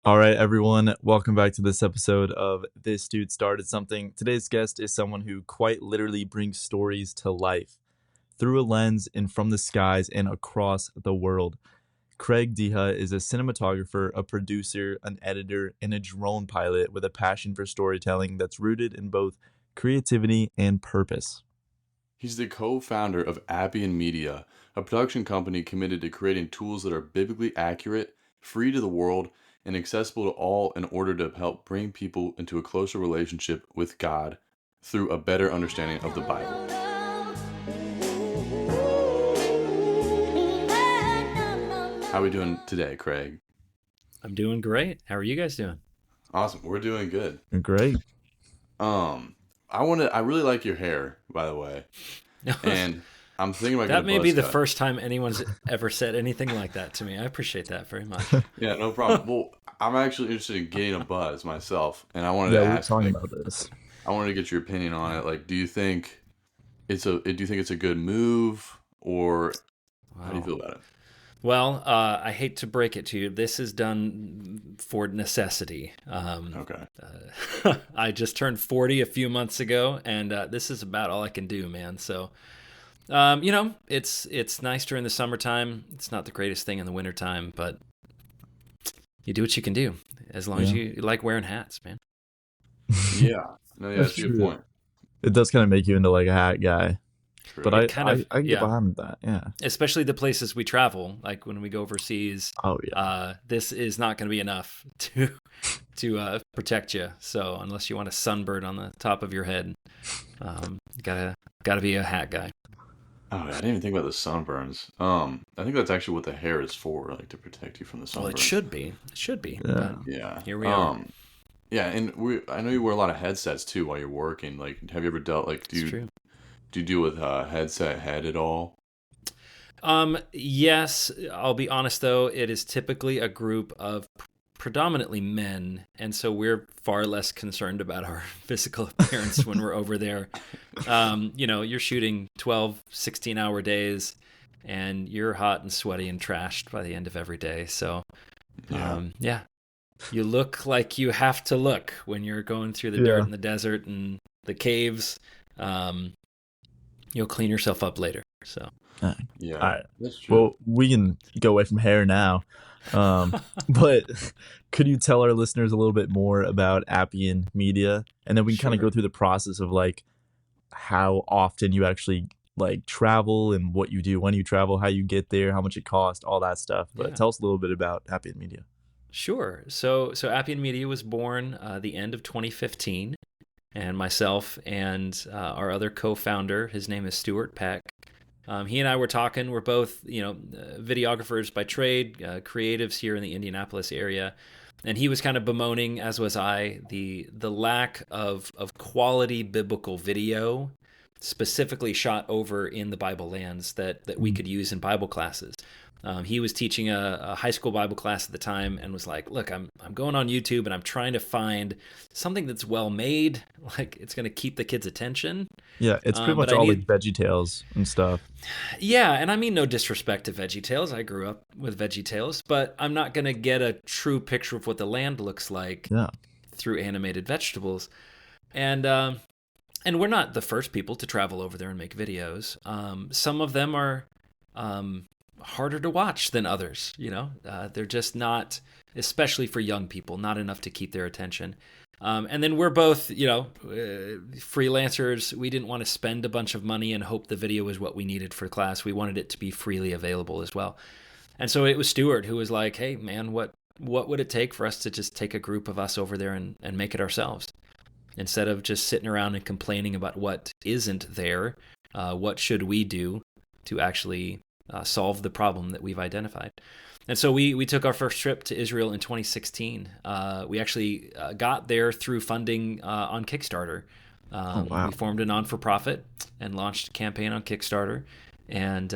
All right, everyone, welcome back to this episode of This Dude Started Something. Today's guest is someone who quite literally brings stories to life through a lens and from the skies and across the world. Craig Dehut is a cinematographer, a producer, an editor, and a drone pilot with a passion for storytelling that's rooted in both creativity and purpose. He's the co-founder of Appian Media, a production company committed to creating tools that are biblically accurate, free to the world, and accessible to all in order to help bring people into a closer relationship with God through a better understanding of the Bible. How are we doing today, Craig? I'm doing great. How are you guys doing? Awesome. We're doing good. Great. I really like your hair, by the way. And I'm thinking about That getting a may be buzz the cut. first time anyone's ever said anything like that to me. I appreciate that very much. Yeah, no problem. Well, I'm actually interested in getting a buzz myself, and I wanted Yeah, to we were ask, talking like, about this. I wanted to get your opinion on it. Like, do you think it's a good move, or how do you Wow. feel about it? Well, I hate to break it to you. This is done for necessity. Okay. I just turned 40 a few months ago, and this is about all I can do, man. So, it's nice during the summertime. It's not the greatest thing in the wintertime, but you do what you can do as long as Yeah, you like wearing hats, man. Yeah. No, yeah, that's that's a good true. point. It does kind of make you into like a hat guy, but True. It I, kind I, of, I can get yeah. behind that. Yeah. Especially the places we travel, like when we go overseas. Oh, yeah. This is not going to be enough to protect you. So unless you want a sunbird on the top of your head, gotta be a hat guy. Oh, I didn't even think about the sunburns. I think that's actually what the hair is for, like to protect you from the Well, it sunburns. should be. It should be. But Yeah. Yeah. here we are. Yeah, and I know you wear a lot of headsets too while you're working. Like, have you ever dealt like It's true. do you deal with headset head at all? Yes, I'll be honest though, it is typically a group of predominantly men, and so we're far less concerned about our physical appearance when we're over there. You're shooting 12, 16-hour days, and you're hot and sweaty and trashed by the end of every day. So, Yeah. yeah, you look like you have to look when you're going through the dirt Yeah. and the desert and the caves. Um, you'll clean yourself up later. So. All Yeah, right. that's true. Well, we can go away from hair now. But could you tell our listeners a little bit more about Appian Media? And then we can kind of go Sure. through the process of like how often you actually like travel and what you do when you travel, how you get there, how much it costs, all that stuff. But Yeah. tell us a little bit about Appian Media. Sure. So Appian Media was born the end of 2015, and myself and our other co-founder, his name is Stuart Peck. He and I were talking. We're both, videographers by trade, creatives here in the Indianapolis area, and he was kind of bemoaning, as was I, the lack of quality biblical video, specifically shot over in the Bible lands that we could use in Bible classes. He was teaching a high school Bible class at the time and was like, "Look, I'm going on YouTube and I'm trying to find something that's well made, like it's going to keep the kids' attention. Yeah, it's pretty But much I all like need, Veggie Tales and stuff. yeah, and I mean no disrespect to Veggie Tales. I grew up with Veggie Tales, but I'm not going to get a true picture of what the land looks like Yeah. through animated vegetables. And we're not the first people to travel over there and make videos. Some of them are harder to watch than others. They're just not, especially for young people, not enough to keep their attention. And then we're both, freelancers. We didn't want to spend a bunch of money and hope the video was what we needed for class. We wanted it to be freely available as well. And so it was Stuart who was like, "Hey, man, what would it take for us to just take a group of us over there and make it ourselves? Instead of just sitting around and complaining about what isn't there, what should we do to actually solve the problem that we've identified?" And so we took our first trip to Israel in 2016. We actually got there through funding on Kickstarter. Oh, wow. We formed a non-for-profit and launched a campaign on Kickstarter. And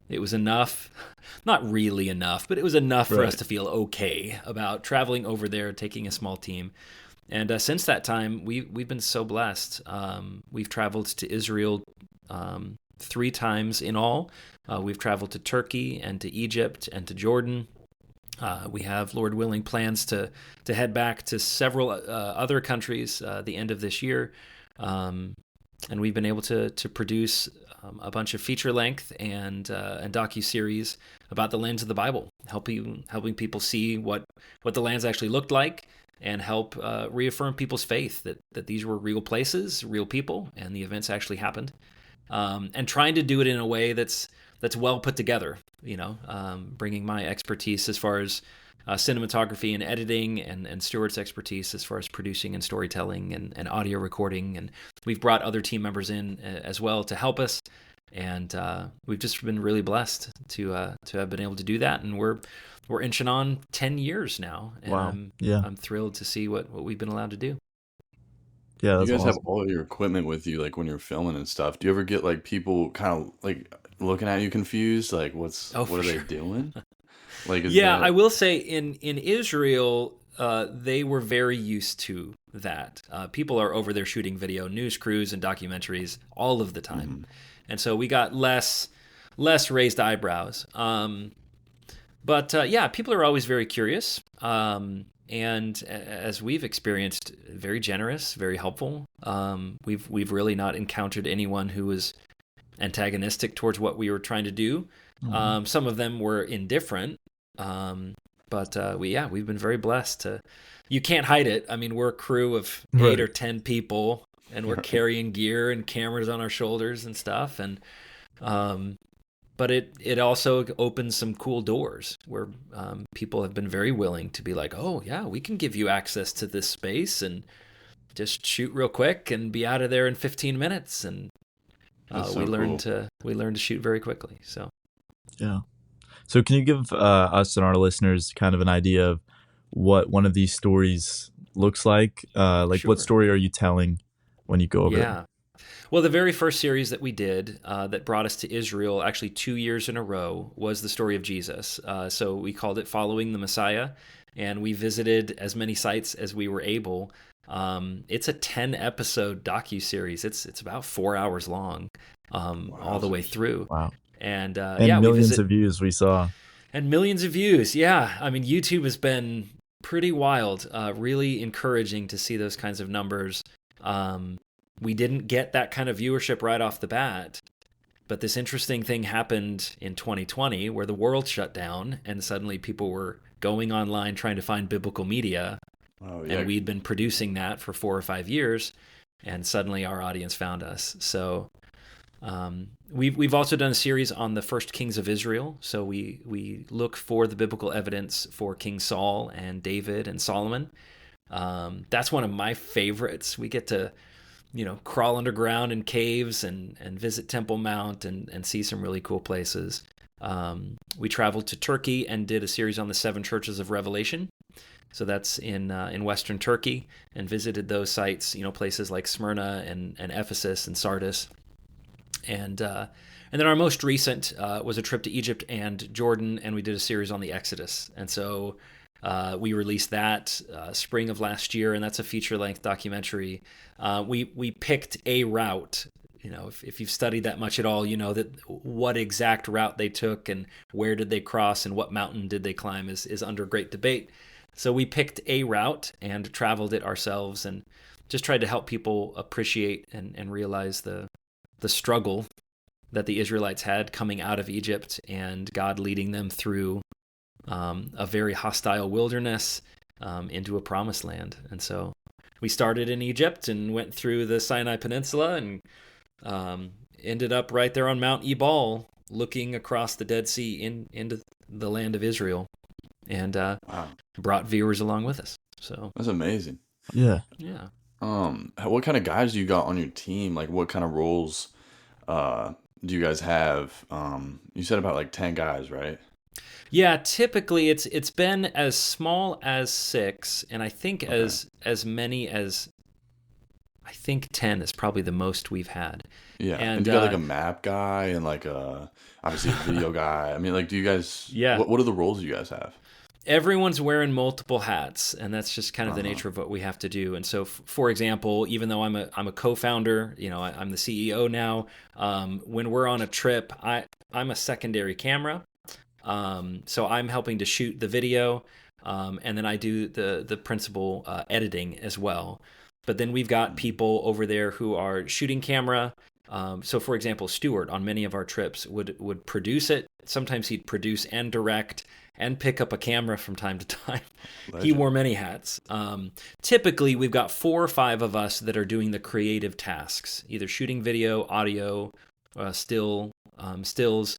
it was enough, not really enough, but it was enough for us Right. to feel okay about traveling over there, taking a small team. And since that time, we've been so blessed. We've traveled to Israel 3 times in all. We've traveled to Turkey and to Egypt and to Jordan. We have, Lord willing, plans to head back to several other countries the end of this year, and we've been able to produce a bunch of feature length and docu-series about the lands of the Bible, helping people see what the lands actually looked like, and help reaffirm people's faith that these were real places, real people, and the events actually happened. And trying to do it in a way that's well put together, bringing my expertise as far as cinematography and editing, and Stuart's expertise as far as producing and storytelling and audio recording. And we've brought other team members in as well to help us. And we've just been really blessed to have been able to do that. And we're inching on 10 years now. And Wow. I'm thrilled to see what we've been allowed to do. Yeah, You that's guys have awesome. all your equipment with you, like when you're filming and stuff. Do you ever get like people kind of like looking at you confused, like what for are they sure. doing? Like, is Yeah, that I will say in Israel, they were very used to that. People are over there shooting video, news crews and documentaries all of the time, Mhm. and so we got less raised eyebrows. But yeah, people are always very curious, and as we've experienced, very generous, very helpful. We've really not encountered anyone who was antagonistic towards what we were trying to do. Mhm. Some of them were indifferent, but we've been very blessed. You can't hide it. I mean, we're a crew of 8 Right. or 10 people, and we're carrying gear and cameras on our shoulders and stuff. And but it also opens some cool doors where people have been very willing to be like, oh yeah, we can give you access to this space and just shoot real quick and be out of there in 15 minutes. And That's we so learned cool. to shoot very quickly. So Yeah. So can you give us and our listeners kind of an idea of what one of these stories looks like? Like what sure. story are you telling when you go over there? Yeah. Well, the very first series that we did that brought us to Israel, actually 2 years in a row, was the story of Jesus. So we called it Following the Messiah, and we visited as many sites as we were able. It's a 10-episode docu-series. It's about 4 hours long, all the way Wowzers. through. Wow. And And we millions visit, of views we saw. and millions of views. Yeah, I mean, YouTube has been pretty wild, really encouraging to see those kinds of numbers. We didn't get that kind of viewership right off the bat, but this interesting thing happened in 2020 where the world shut down and suddenly people were going online trying to find biblical media, Oh and yeah. we'd been producing that for 4 or 5 years, and suddenly our audience found us. So we've also done a series on the first kings of Israel. So we look for the biblical evidence for King Saul and David and Solomon. That's one of my favorites. We get to crawl underground in caves and visit Temple Mount and see some really cool places. We traveled to Turkey and did a series on the 7 churches of Revelation. So that's in Western Turkey, and visited those sites, places like Smyrna and Ephesus and Sardis. And then our most recent was a trip to Egypt and Jordan, and we did a series on the Exodus. And so we released that spring of last year, and that's a feature-length documentary. We picked a route. If you've studied that much at all, you know that what exact route they took and where did they cross and what mountain did they climb is under great debate. So we picked a route and traveled it ourselves, and just tried to help people appreciate and realize the struggle that the Israelites had coming out of Egypt, and God leading them through a very hostile wilderness into a promised land. And so we started in Egypt and went through the Sinai Peninsula and ended up right there on Mount Ebal, looking across the Dead Sea into the land of Israel, and Wow. brought viewers along with us. So That's amazing. Yeah. yeah. What kind of guys do you got on your team? Like, what kind of roles do you guys have? You said about like 10 guys, right? Yeah, typically it's been as small as 6, and I think Okay. as many as, I think 10 is probably the most we've had. Yeah. And And do you got like a map guy and like obviously a video guy? I mean, like, do you guys, yeah, what are the roles you guys have? everyone's wearing multiple hats, and that's just kind of the Uh-huh. nature of what we have to do. And so, for example, even though I'm a co-founder, I'm the CEO now. When we're on a trip, I'm a secondary camera. So I'm helping to shoot the video, and then I do the principal editing as well. But then we've got people over there who are shooting camera. So, for example, Stuart on many of our trips would produce it. Sometimes he'd produce and direct and pick up a camera from time to time. Legend. He wore many hats. Typically, we've got 4 or 5 of us that are doing the creative tasks, either shooting video, audio, stills.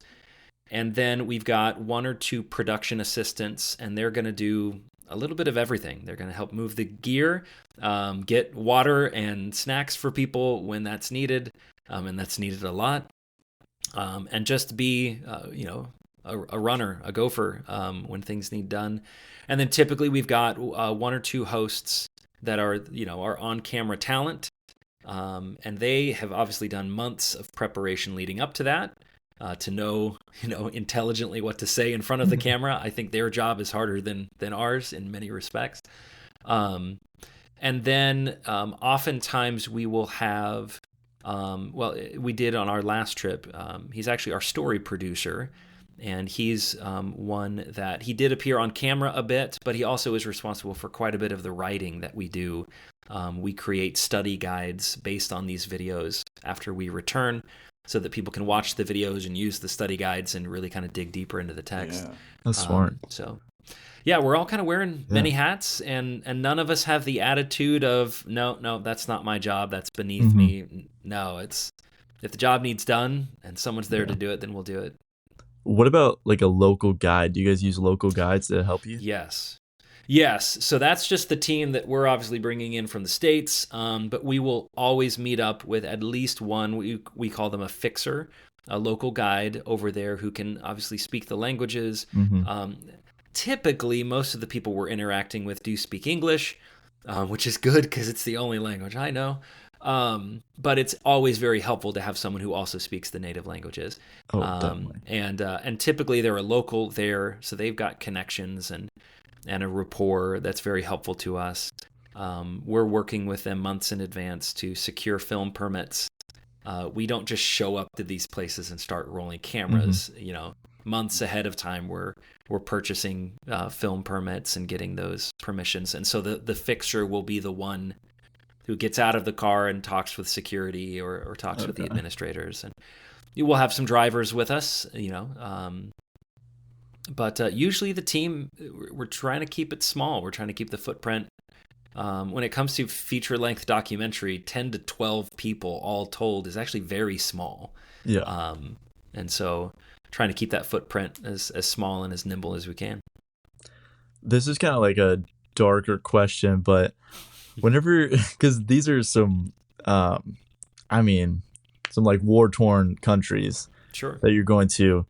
And then we've got 1 or 2 production assistants, and they're going to do a little bit of everything. They're going to help move the gear, get water and snacks for people when that's needed, and that's needed a lot. And just be, a runner, a gopher when things need done. And then typically we've got 1 or 2 hosts that are, our on-camera talent. And they have obviously done months of preparation leading up to that. To know, intelligently what to say in front of the camera. I think their job is harder than ours in many respects. And then oftentimes we will have, we did on our last trip, he's actually our story producer, and he's one that he did appear on camera a bit, but he also is responsible for quite a bit of the writing that we do. We create study guides based on these videos after we return, so that people can watch the videos and use the study guides and really kind of dig deeper into the text. Yeah. That's smart. So, yeah, we're all kind of wearing many hats, and none of us have the attitude of, no, that's not my job, that's beneath me. No, it's, if the job needs done and someone's there to do it, then we'll do it. What about like a local guide? Do you guys use local guides to help you? Yes. So that's just the team that we're obviously bringing in from the States, but we will always meet up with at least one, we call them a fixer, a local guide over there who can obviously speak the languages. Typically, most of the people we're interacting with do speak English, which is good because it's the only language I know. But it's always very helpful to have someone who also speaks the native languages. Definitely. And typically they're a local there, so they've got connections and a rapport that's very helpful to us. We're working with them months in advance to secure film permits. We don't just show up to these places and start rolling cameras. Months ahead of time, we're purchasing film permits and getting those permissions. And so the fixer will be the one who gets out of the car and talks with security or talks with the administrators. And we'll have some drivers with us, But usually the team, we're trying to keep it small. We're trying to keep the footprint. When it comes to feature-length documentary, 10 to 12 people all told is actually very small. Yeah. And so trying to keep that footprint as small and as nimble as we can. This is kind of like a darker question, but whenever, because these are some like war-torn countries that you're going to,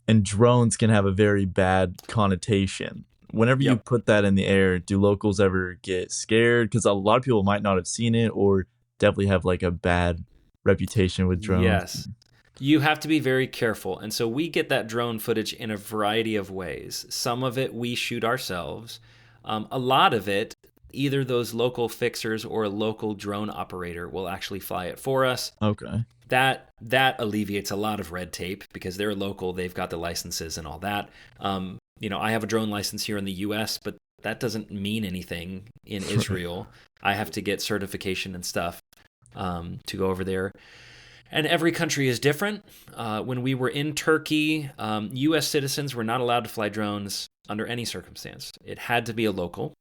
and drones can have a very bad connotation. Whenever you put that in the air, do locals ever get scared? Because a lot of people might not have seen it or definitely have like a bad reputation with drones. Yes. You have to be very careful. And so we get that drone footage in a variety of ways. Some of it we shoot ourselves. A lot of it, either those local fixers or a local drone operator will actually fly it for us. Okay. That alleviates a lot of red tape because they're local, they've got the licenses and all that. I have a drone license here in the US, but that doesn't mean anything in Israel. I have to get certification and stuff to go over there. And every country is different. When we were in Turkey, US citizens were not allowed to fly drones under any circumstance. It had to be a local.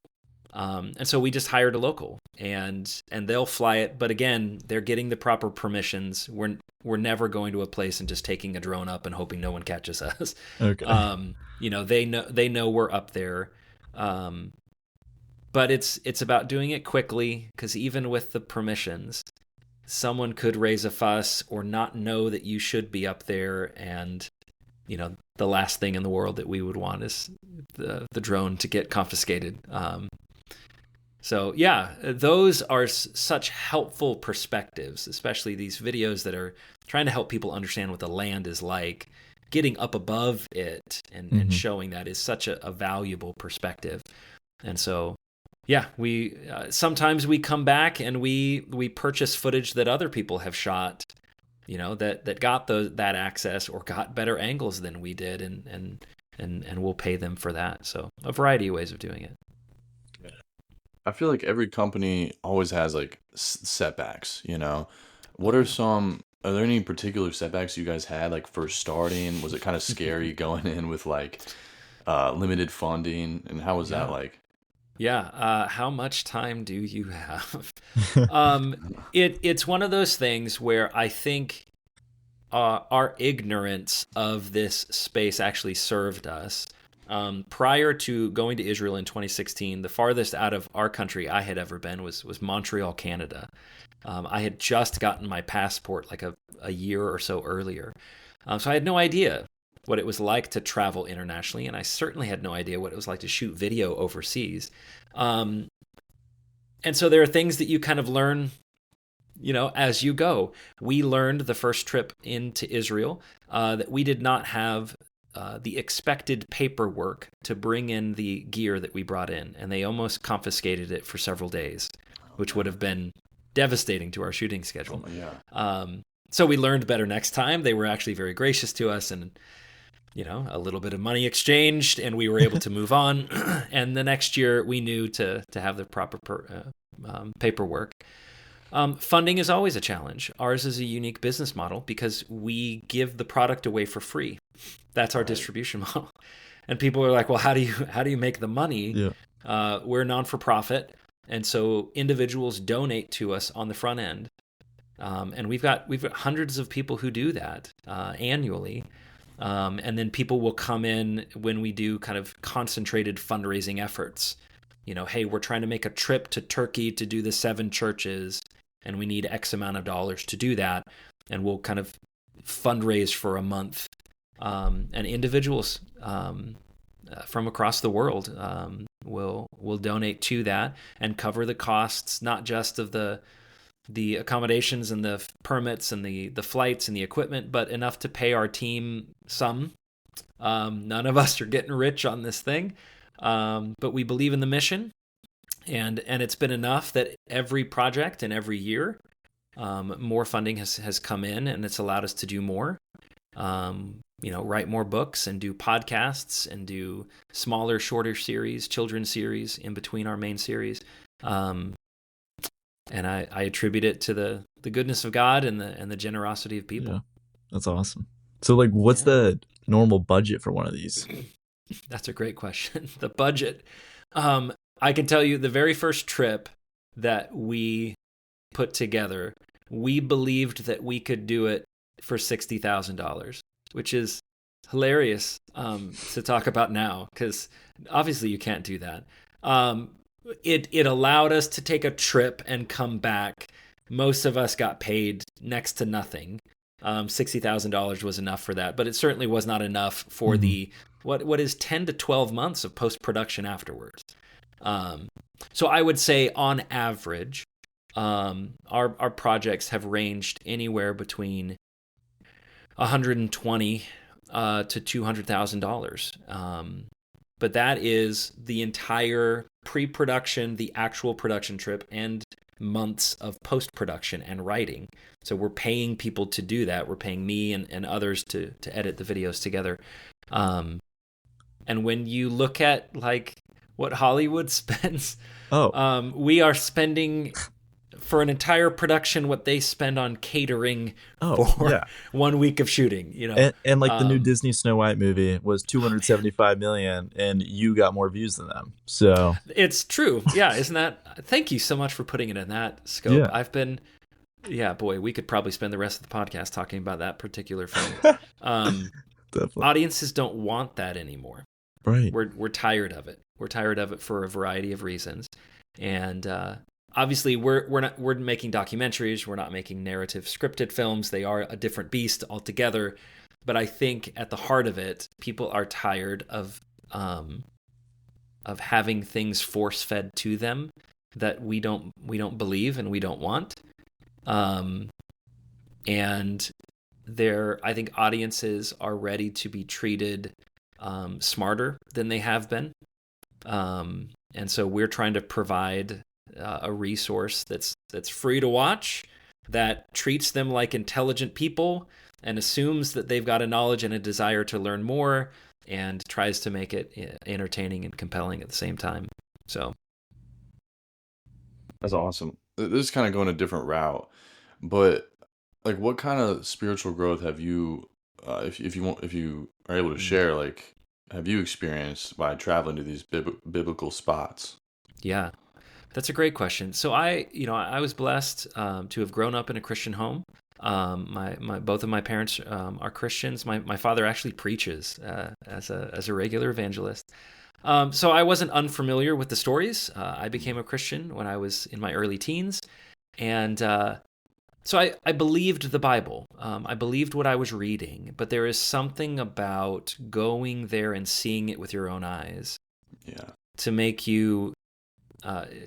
And so we just hired a local and they'll fly it. But again, they're getting the proper permissions. We're never going to a place and just taking a drone up and hoping no one catches us. Okay. They know we're up there. But it's about doing it quickly, because even with the permissions, someone could raise a fuss or not know that you should be up there, and the last thing in the world that we would want is the drone to get confiscated. So yeah, those are such helpful perspectives, especially these videos that are trying to help people understand what the land is like. Getting up above it and showing that is such a valuable perspective. And so, yeah, we sometimes we come back and we purchase footage that other people have shot, that got that access or got better angles than we did, and and we'll pay them for that. So a variety of ways of doing it. I feel like every company always has like setbacks, What are are there any particular setbacks you guys had like first starting? Was it kind of scary going in with like limited funding, and how was that like? Yeah. How much time do you have? It's one of those things where I think our ignorance of this space actually served us. Prior to going to Israel in 2016, the farthest out of our country I had ever been was Montreal, Canada. I had just gotten my passport like a year or so earlier. So I had no idea what it was like to travel internationally, and I certainly had no idea what it was like to shoot video overseas. And so there are things that you kind of learn, as you go. We learned the first trip into Israel that we did not have the expected paperwork to bring in the gear that we brought in, and they almost confiscated it for several days, which would have been devastating to our shooting schedule. So we learned better next time. They were actually very gracious to us, and a little bit of money exchanged, and we were able to move on. And the next year, we knew to have the proper paperwork. Funding is always a challenge. Ours is a unique business model because we give the product away for free. That's our distribution model. And people are like, well, how do you make the money? Yeah. We're non-for-profit, and so individuals donate to us on the front end. And we've got hundreds of people who do that annually. And then people will come in when we do kind of concentrated fundraising efforts. Hey, we're trying to make a trip to Turkey to do the 7 churches, and we need X amount of dollars to do that. And we'll kind of fundraise for a month. And individuals from across the world will donate to that and cover the costs, not just of the accommodations and the permits and the flights and the equipment, but enough to pay our team some. None of us are getting rich on this thing, but we believe in the mission, and it's been enough that every project and every year, more funding has come in, and it's allowed us to do more. Write more books and do podcasts and do smaller, shorter series, children's series in between our main series. And I attribute it to the goodness of God and the generosity of people. Yeah, that's awesome. So like, what's the normal budget for one of these? That's a great question. The budget. I can tell you the very first trip that we put together, we believed that we could do it for $60,000, which is hilarious to talk about now, because obviously you can't do that. It allowed us to take a trip and come back. Most of us got paid next to nothing. $60,000 was enough for that, but it certainly was not enough for the what is 10 to 12 months of post-production afterwards. So I would say on average, our projects have ranged anywhere between $120,000 to $200,000. But that is the entire pre-production, the actual production trip, and months of post-production and writing. So we're paying people to do that. We're paying me and others to edit the videos together. And when you look at like what Hollywood spends, we are spending for an entire production what they spend on catering for 1 week of shooting. And like the new Disney Snow White movie was 275 million, and you got more views than them. So it's true. Yeah, isn't that? Thank you so much for putting it in that scope. Yeah. Boy, we could probably spend the rest of the podcast talking about that particular film. Definitely. Audiences don't want that anymore. Right. We're tired of it. We're tired of it for a variety of reasons, and obviously we're making documentaries. We're not making narrative scripted films. They are a different beast altogether. But I think at the heart of it, people are tired of having things force fed to them that we don't believe and we don't want. And I think audiences are ready to be treated smarter than they have been. And so we're trying to provide a resource that's free to watch, that treats them like intelligent people and assumes that they've got a knowledge and a desire to learn more, and tries to make it entertaining and compelling at the same time. So That's awesome. This is kind of going a different route, but like, what kind of spiritual growth have you, if you are able to mm, share, like, have you experienced by traveling to these biblical spots? yeah, that's a great question. So I was blessed to have grown up in a Christian home. My both of my parents are Christians. My father actually preaches as a regular evangelist. So I wasn't unfamiliar with the stories. I became a Christian when I was in my early teens, and so I believed the Bible. I believed what I was reading, but there is something about going there and seeing it with your own eyes Yeah, to make you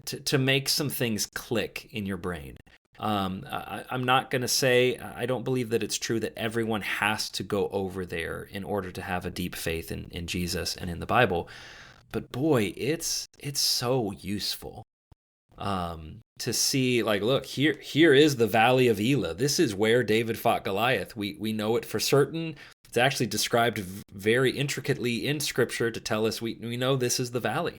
to make some things click in your brain. I'm not going to say I don't believe that it's true that everyone has to go over there in order to have a deep faith in Jesus and in the Bible. But boy, it's so useful to see, like, look, here is the Valley of Elah. This is where David fought Goliath. We know it for certain. It's actually described very intricately in Scripture to tell us we know this is the valley.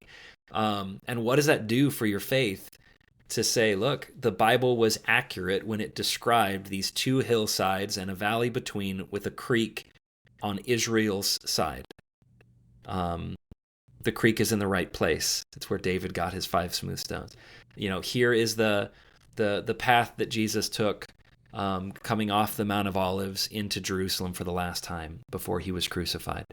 And what does that do for your faith to say, look, the Bible was accurate when it described these two hillsides and a valley between with a creek on Israel's side? The creek is in the right place. It's where David got his 5 smooth stones. Here is the path that Jesus took coming off the Mount of Olives into Jerusalem for the last time before he was crucified.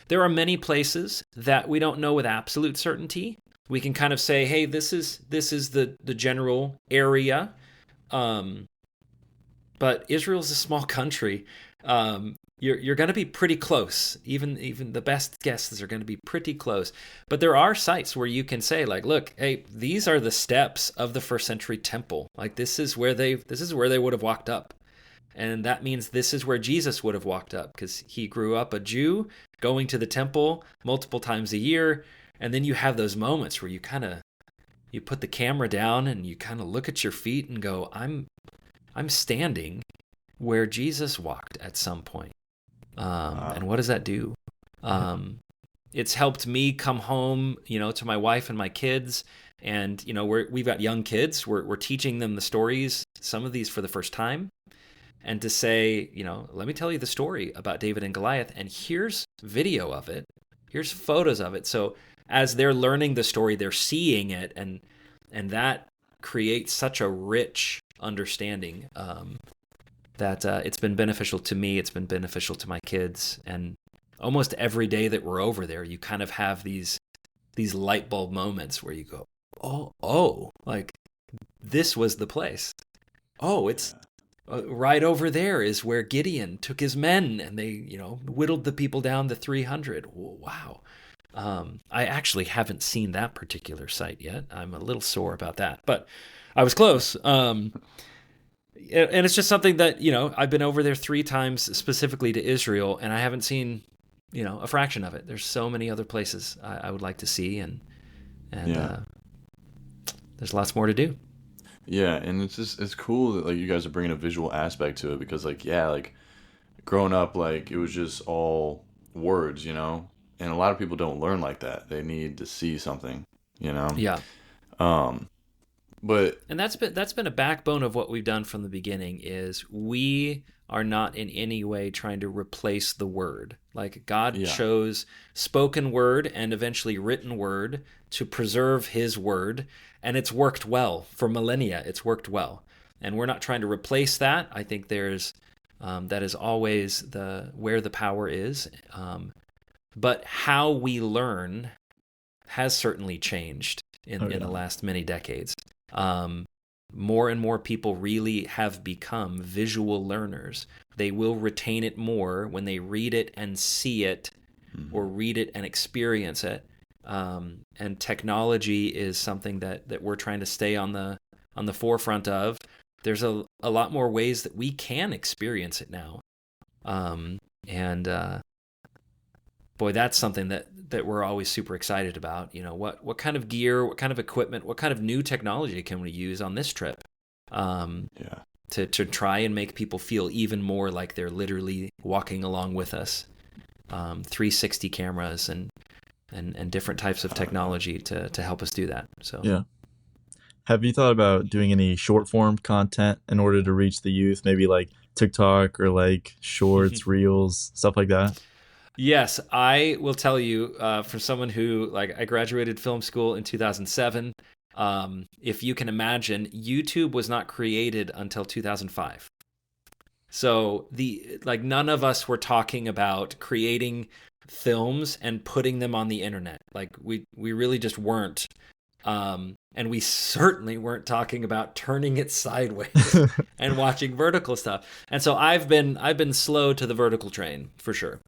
There are many places that we don't know with absolute certainty. We can kind of say, hey, this is the general area. But Israel's a small country. You're going to be pretty close. Even the best guesses are going to be pretty close. But there are sites where you can say, like, look, hey, these are the steps of the first century temple. Like, this is where they would have walked up. And that means this is where Jesus would have walked up, because he grew up a Jew going to the temple multiple times a year. And then you have those moments where you put the camera down and you kind of look at your feet and go, I'm standing where Jesus walked at some point. And what does that do? It's helped me come home, to my wife and my kids. And, we've got young kids. We're teaching them the stories, some of these for the first time. And to say, let me tell you the story about David and Goliath. And here's video of it. Here's photos of it. So as they're learning the story, they're seeing it. And that creates such a rich understanding that it's been beneficial to me. It's been beneficial to my kids. And almost every day that we're over there, you kind of have these light bulb moments where you go, oh, like, this was the place. Oh, it's right over there is where Gideon took his men and they, whittled the people down to 300. Wow. I actually haven't seen that particular site yet. I'm a little sore about that, but I was close. And it's just something that, I've been over there 3 times specifically to Israel, and I haven't seen, a fraction of it. There's so many other places I would like to see, and yeah. There's lots more to do. Yeah, and it's cool that, like, you guys are bringing a visual aspect to it, because, like, yeah, like, growing up, like, it was just all words, and a lot of people don't learn like that. They need to see something, Yeah. But And that's been a backbone of what we've done from the beginning. Is we are not in any way trying to replace the word. Like, God chose spoken word and eventually written word to preserve his word, and it's worked well for millennia. It's worked well, and we're not trying to replace that. I think there's that is always where the power is, but how we learn has certainly changed in the last many decades. More and more people really have become visual learners. They will retain it more when they read it and see it, or read it and experience it. And technology is something that we're trying to stay on the forefront of. There's a lot more ways that we can experience it now. Boy, that's something that we're always super excited about. What kind of gear, what kind of equipment, what kind of new technology can we use on this trip to try and make people feel even more like they're literally walking along with us. 360 cameras and different types of technology to help us do that. So Yeah. Have you thought about doing any short form content in order to reach the youth? Maybe like TikTok or like shorts, reels, stuff like that? yes, I will tell you, for someone who, like, I graduated film school in 2007. If you can imagine, YouTube was not created until 2005. So none of us were talking about creating films and putting them on the internet. Like we really just weren't. And we certainly weren't talking about turning it sideways and watching vertical stuff. And so I've been slow to the vertical train for sure,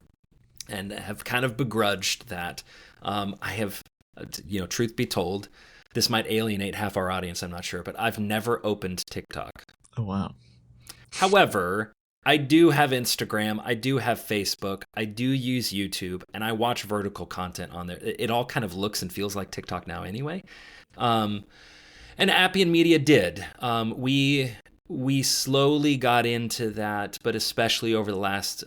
and have kind of begrudged that. I have, truth be told, this might alienate half our audience, I'm not sure, but I've never opened TikTok. Oh, wow. However, I do have Instagram, I do have Facebook, I do use YouTube, and I watch vertical content on there. It all kind of looks and feels like TikTok now anyway. And Appian Media did. We slowly got into that, but especially over the last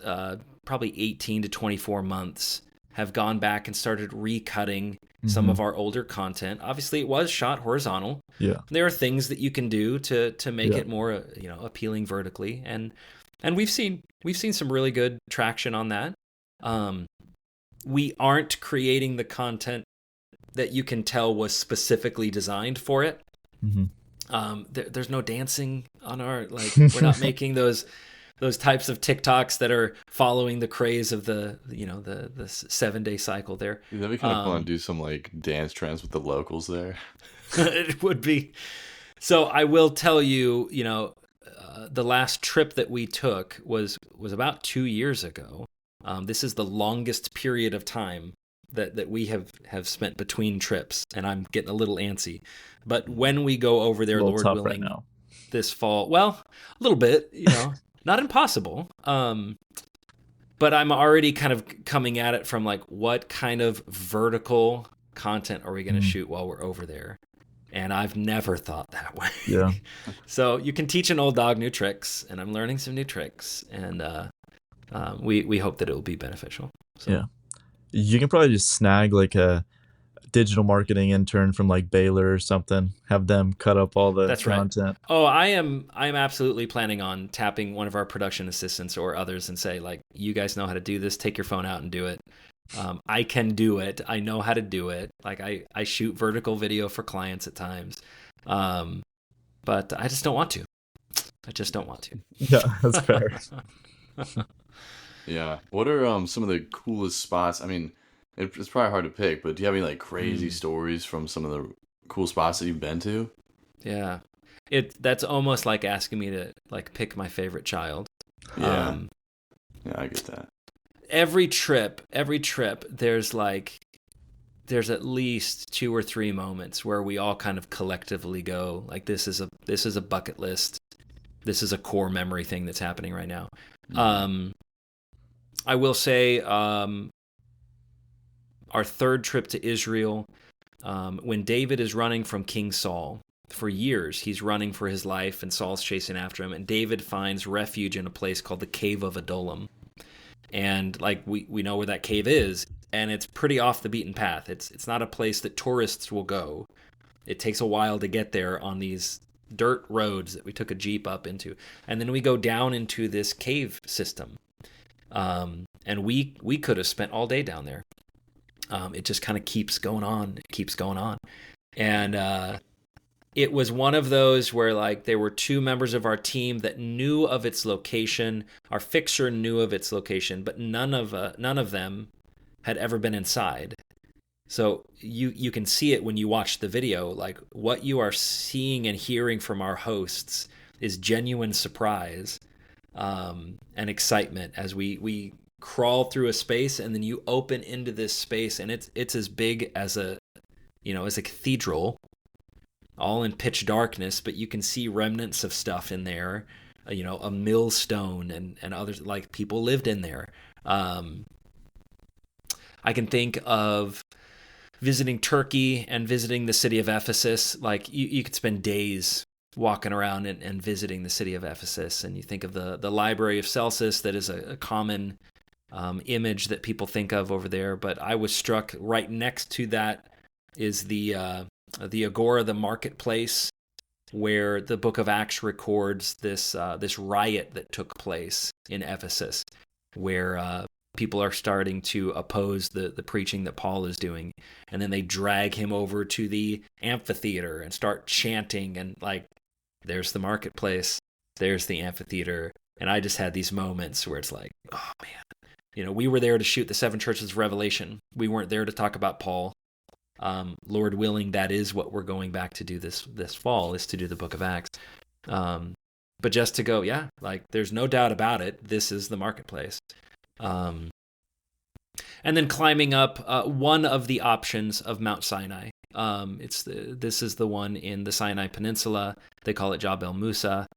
probably 18 to 24 months, have gone back and started recutting some of our older content. Obviously, it was shot horizontal. Yeah. There are things that you can do to make it more appealing vertically, and we've seen some really good traction on that. We aren't creating the content that you can tell was specifically designed for it. There's no dancing on our, like, we're not making those types of TikToks that are following the craze of the 7-day cycle there. That'd be kind of fun to do some like dance trends with the locals there. It would be. So I will tell you, the last trip that we took was about 2 years ago. This is the longest period of time that we have spent between trips, and I'm getting a little antsy. But when we go over there, Lord willing, right now. This fall, well, a little bit, not impossible. But I'm already kind of coming at it from like, what kind of vertical content are we going to shoot while we're over there? And I've never thought that way. Yeah. So you can teach an old dog new tricks, and I'm learning some new tricks, and we hope that it will be beneficial. So. Yeah. You can probably just snag like a digital marketing intern from like Baylor or something, have them cut up all the content. Right. Oh, I'm absolutely planning on tapping one of our production assistants or others and say, like, you guys know how to do this, take your phone out and do it. I can do it. I know how to do it. Like I shoot vertical video for clients at times. But I just don't want to. Yeah, that's fair. Yeah. What are some of the coolest spots? I mean, it's probably hard to pick, but do you have any like crazy stories from some of the cool spots that you've been to? Yeah. That's almost like asking me to like pick my favorite child. Yeah. Yeah, I get that. Every trip, there's at least 2 or 3 moments where we all kind of collectively go, like, this is a bucket list. This is a core memory thing that's happening right now. I will say, our third trip to Israel, when David is running from King Saul, for years he's running for his life and Saul's chasing after him, and David finds refuge in a place called the Cave of Adullam. And like we know where that cave is, and it's pretty off the beaten path. It's not a place that tourists will go. It takes a while to get there on these dirt roads that we took a Jeep up into. And then we go down into this cave system. And we could have spent all day down there. It just kind of keeps going on. And it was one of those where, like, there were 2 members of our team that knew of its location. Our fixer knew of its location, but none of them had ever been inside. So you can see it when you watch the video. Like, what you are seeing and hearing from our hosts is genuine surprise and excitement as we crawl through a space, and then you open into this space, and it's as big as a cathedral, all in pitch darkness, but you can see remnants of stuff in there, a millstone and others, like people lived in there. I can think of visiting Turkey and visiting the city of Ephesus. Like you could spend days walking around and visiting the city of Ephesus, and you think of the Library of Celsus that is a common image that people think of over there. But I was struck right next to that is the Agora, the marketplace, where the Book of Acts records this riot that took place in Ephesus, where people are starting to oppose the preaching that Paul is doing, and then they drag him over to the amphitheater and start chanting, and like, there's the marketplace, there's the amphitheater, and I just had these moments where it's like, oh man, we were there to shoot the 7 churches of Revelation. We weren't there to talk about Paul. Lord willing, that is what we're going back to do this fall, is to do the Book of Acts. But just to go, yeah, like, there's no doubt about it, this is the marketplace. And then climbing up one of the options of Mount Sinai. This is the one in the Sinai Peninsula. They call it Jabal Musa.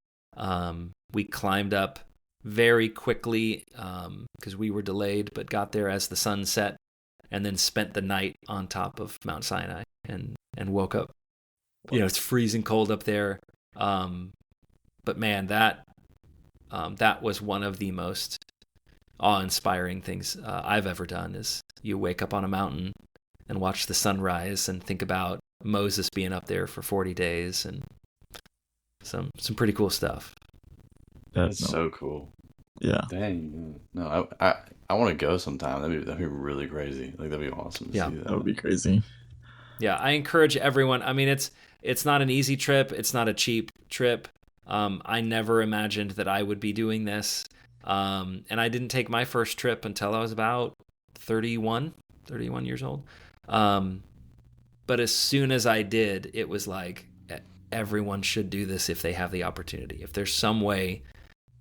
We climbed up very quickly because we were delayed, but got there as the sun set, and then spent the night on top of Mount Sinai and woke up. It's freezing cold up there. But man, that was one of the most awe-inspiring things I've ever done. Is you wake up on a mountain and watch the sunrise and think about Moses being up there for 40 days and some pretty cool stuff. That's so cool. Yeah. Dang. No, I want to go sometime. That'd be really crazy. Like, that'd be awesome to see that. That would be crazy. Yeah, I encourage everyone. I mean, it's not an easy trip. It's not a cheap trip. I never imagined that I would be doing this. And I didn't take my first trip until I was about 31 years old. But as soon as I did, it was like, everyone should do this if they have the opportunity. If there's some way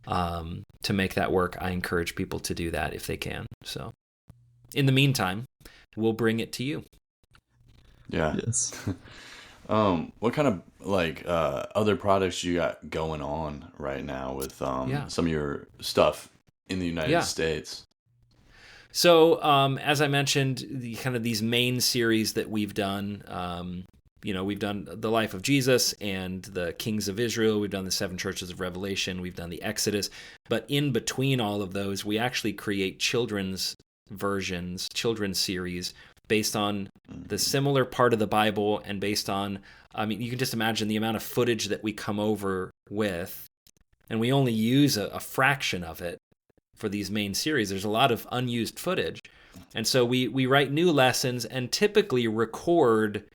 to make that work, I encourage people to do that if they can. So in the meantime, we'll bring it to you. Yeah. Yes. What kind of other products you got going on right now with some of your stuff in the United States? So as I mentioned, these main series that we've done, we've done The Life of Jesus and the Kings of Israel. We've done the 7 Churches of Revelation. We've done the Exodus. But in between all of those, we actually create children's series based on the similar part of the Bible and based on, you can just imagine the amount of footage that we come over with, and we only use a fraction of it for these main series. There's a lot of unused footage. And so we write new lessons and typically record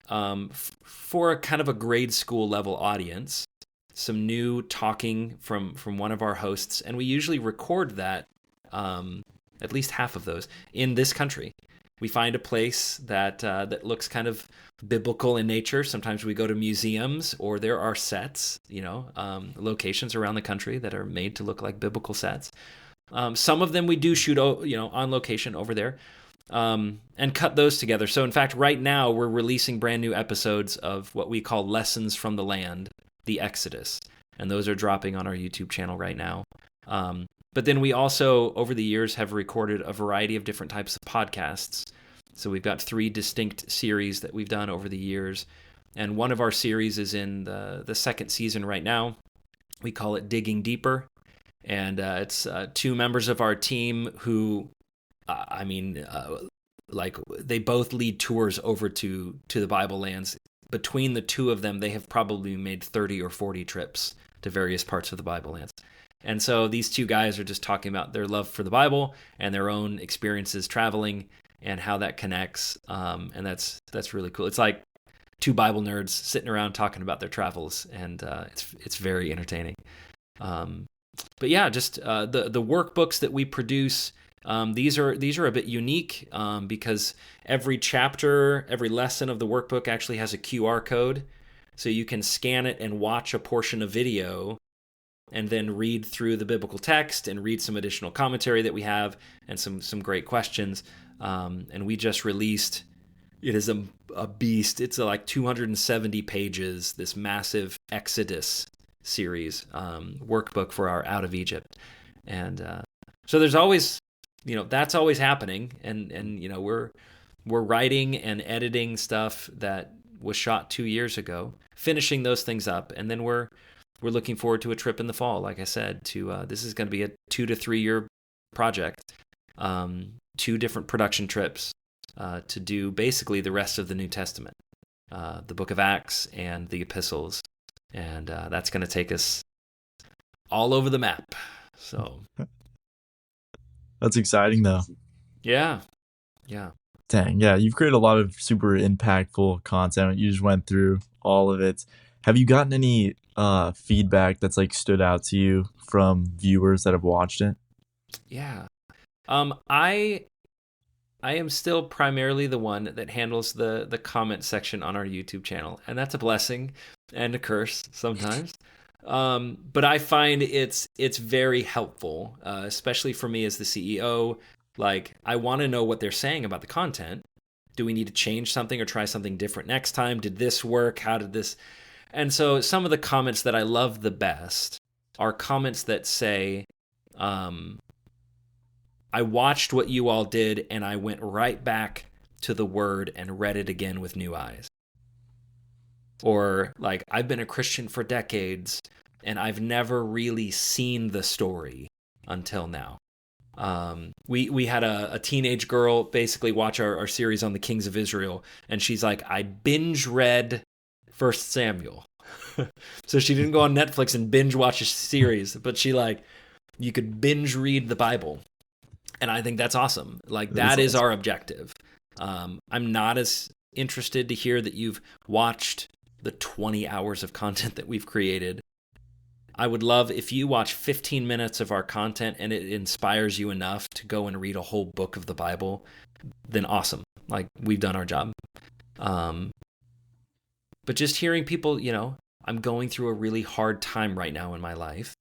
for a kind of a grade school level audience, some new talking from one of our hosts, and we usually record that, at least half of those, in this country. We find a place that looks kind of biblical in nature. Sometimes we go to museums, or there are sets, locations around the country that are made to look like biblical sets. Some of them we do shoot, on location over there. And cut those together. So in fact, right now we're releasing brand new episodes of what we call Lessons from the Land, the Exodus. And those are dropping on our YouTube channel right now. But then we also, over the years, have recorded a variety of different types of podcasts. So we've got 3 distinct series that we've done over the years. And one of our series is in the second season right now. We call it Digging Deeper. And it's 2 members of our team who, they both lead tours over to the Bible lands. Between the 2 of them, they have probably made 30 or 40 trips to various parts of the Bible lands. And so these 2 guys are just talking about their love for the Bible and their own experiences traveling and how that connects. And that's really cool. It's like 2 Bible nerds sitting around talking about their travels, and it's very entertaining. But yeah, just the workbooks that we produce. These are a bit unique because every chapter, every lesson of the workbook actually has a QR code, so you can scan it and watch a portion of video, and then read through the biblical text and read some additional commentary that we have and some great questions. And we just released. It is a beast. It's like 270 pages. This massive Exodus series workbook for our Out of Egypt, and so there's always. That's always happening, and we're writing and editing stuff that was shot 2 years ago, finishing those things up, and then we're looking forward to a trip in the fall. Like I said, this is going to be a 2 to 3 year project, 2 different production trips to do basically the rest of the New Testament, the book of Acts and the epistles. And that's going to take us all over the map. So That's exciting, though. yeah. Dang, yeah, you've created a lot of super impactful content. You just went through all of it. Have you gotten any feedback that's like stood out to you from viewers that have watched it? Yeah. I am still primarily the one that handles the comment section on our YouTube channel, and that's a blessing and a curse sometimes. But I find it's very helpful, especially for me as the CEO. Like, I want to know what they're saying about the content. Do we need to change something or try something different next time? Did this work? How did this? And so some of the comments that I love the best are comments that say, I watched what you all did and I went right back to the word and read it again with new eyes. Or like, I've been a Christian for decades and I've never really seen the story until now. We had a teenage girl basically watch our series on the Kings of Israel, and she's like, I binge read 1 Samuel. So she didn't go on Netflix and binge watch a series, but you could binge read the Bible. And I think that's awesome. Like, that is our objective. I'm not as interested to hear that you've watched the 20 hours of content that we've created. I would love if you watch 15 minutes of our content and it inspires you enough to go and read a whole book of the Bible, then awesome. Like, we've done our job. But just hearing people, I'm going through a really hard time right now in my life,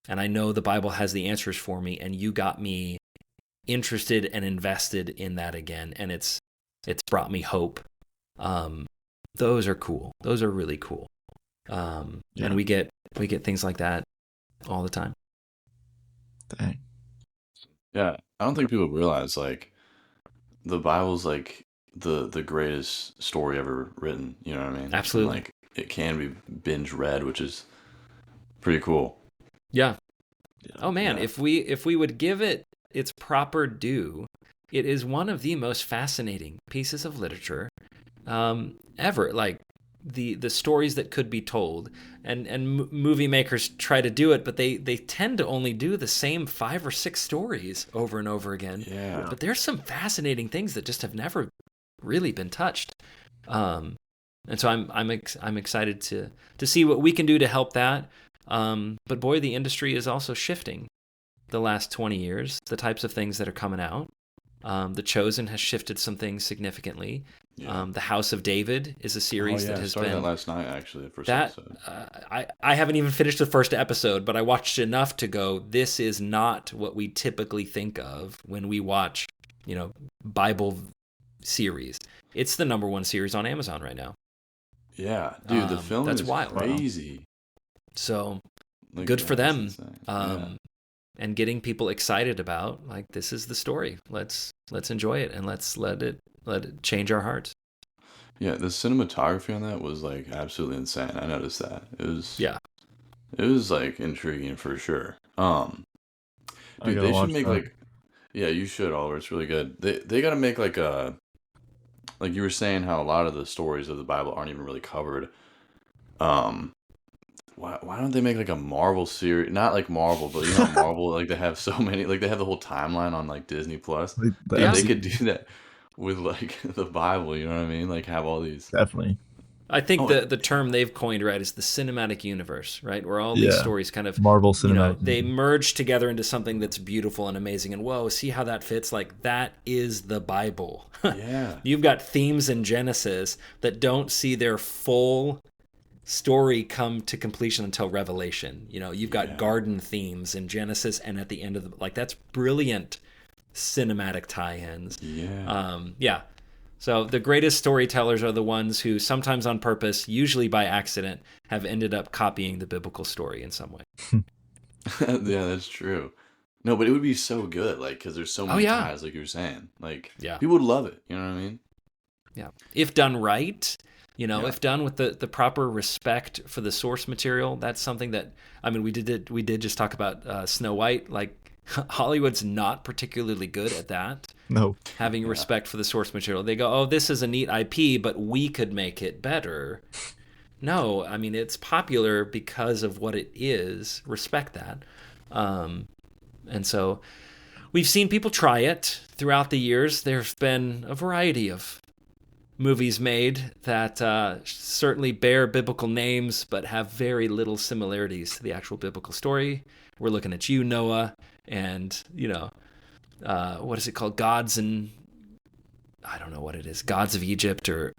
and I know the Bible has the answers for me, and you got me interested and invested in that again, and it's brought me hope. Those are cool. Those are really cool. And we get things like that all the time. Dang. Yeah, I don't think people realize like the Bible's like the greatest story ever written. You know what I mean? Absolutely. And, like, it can be binge read, which is pretty cool. Yeah. Oh man, if we would give it its proper due, it is one of the most fascinating pieces of literature ever. Like, the stories that could be told, and movie makers try to do it, but they tend to only do the same 5 or 6 stories over and over again. Yeah. But there's some fascinating things that just have never really been touched. And so I'm excited to see what we can do to help that. But boy, the industry is also shifting the last 20 years, the types of things that are coming out. The Chosen has shifted some things significantly. Yeah. The House of David is a series that has started been that last night, actually, the first that episode. I haven't even finished the first episode, but I watched enough to go, this is not what we typically think of when we watch, Bible series. It's the #1 series on Amazon right now. Yeah, dude, the film that's is wild. crazy. So Like, good for them. Yeah. And getting people excited about, like, this is the story. Let's enjoy it, and let's let it change our hearts. Yeah, the cinematography on that was like absolutely insane. I noticed that. It was like intriguing for sure. Dude, they should make like, yeah, you should, Oliver. It's really good. They got to make like like you were saying how a lot of the stories of the Bible aren't even really covered. Why don't they make like a Marvel series? Not like Marvel, but Marvel, like, they have so many, like they have the whole timeline on like Disney Plus. Like, Dude, they could do that with like the Bible, you know what I mean? Like, have all these. Definitely. I think the term they've coined, right, is the cinematic universe, right? Where all these stories kind of Marvel cinematic. They merge together into something that's beautiful and amazing. And whoa, see how that fits? Like, that is the Bible. Yeah. You've got themes in Genesis that don't see their full story come to completion until Revelation. You've got garden themes in Genesis, and at the end of that's brilliant cinematic tie-ins. Yeah. So the greatest storytellers are the ones who, sometimes on purpose, usually by accident, have ended up copying the biblical story in some way. Yeah, that's true. No, but it would be so good, like, because there's so many ties, like you were saying. Like, people would love it. You know what I mean? Yeah. If done right, if done with the proper respect for the source material, that's something that, I mean, we did just talk about Snow White. Like, Hollywood's not particularly good at that, No. having Yeah. respect for the source material. They go, oh, this is a neat IP, but we could make it better. No, I mean, it's popular because of what it is. Respect that. And so we've seen people try it throughout the years. There's been a variety of movies made that certainly bear biblical names but have very little similarities to the actual biblical story. We're looking at you, Noah, and, what is it called? Gods and... I don't know what it is. Gods of Egypt or